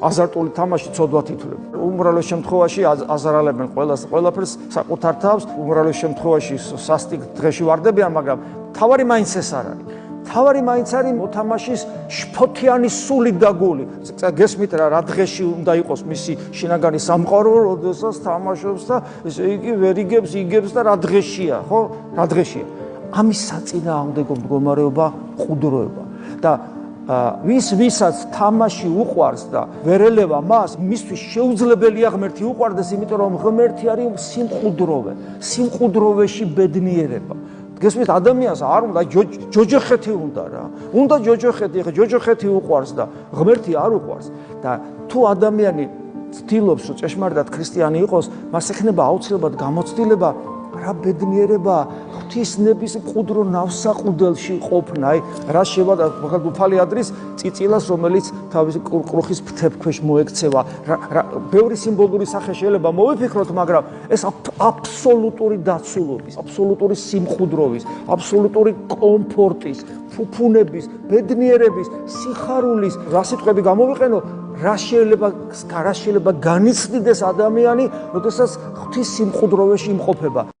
აზარტული თამაში ცოდვათ ითვლება. უმრავლეს შემთხვევაში აზარალებენ ყველაფერს საკუთარ თავს, უმრავლეს შემთხვევაში სასტიკ დღეში ვარდებიან, მაგრამ თავარი მაინც ეს არ არის. თავარი მაინც არის მოთამაშის შფოთიანი სული და გული. გესმით რა დღეში უნდა იყოს მისი შინაგანი სამყარო, როდესაც თამაშობს და ესე იგი ვერ იგებს და რა დღეშია, ხო? რა დღეშია. ამის საწინააღმდეგო მდგომარეობა ყუდროება და ვისაც თამაში უყვარს და ვერ ელევა მას, მისთვის შეუძლებელია ღმერთი უყვარდეს, იმიტომ რომ ღმერთი არის სიმყუდროვე, სიმყუდროვეში ბედნიერება. გესმით, ადამიანს არ უნდა ჯოჯოხეთი უნდა რა. უნდა ჯოჯოხეთი, ხა ჯოჯოხეთი უყვარს და ღმერთი არ უყვარს და თუ ადამიანი ცდილობს რომ ჭეშმარიტად ქრისტიანი იყოს, მას ექნება აუცილებლად გამოცდილება რა ბედნიერება ღვთისნების მყუდრო ნავსაყუდელში ყოფნა. აი რა შევა მაგალითად უფალი ადრის წიწილას, რომელიც თავის კრუხის ფრთებს მოექცევა. ბევრი სიმბოლური სახე შეიძლება მოვიფიქროთ, მაგრამ ეს აბსოლუტური დაცულობის, აბსოლუტური სიმყუდროვის, აბსოლუტური კომფორტის, ფუფუნების, ბედნიერების, სიხარულის, რა სიტყვები გამოვიყენო, რა შეიძლება განიცდიდეს ადამიანი, როდესაც ღვთის სიმყუდროვეში იმყოფება.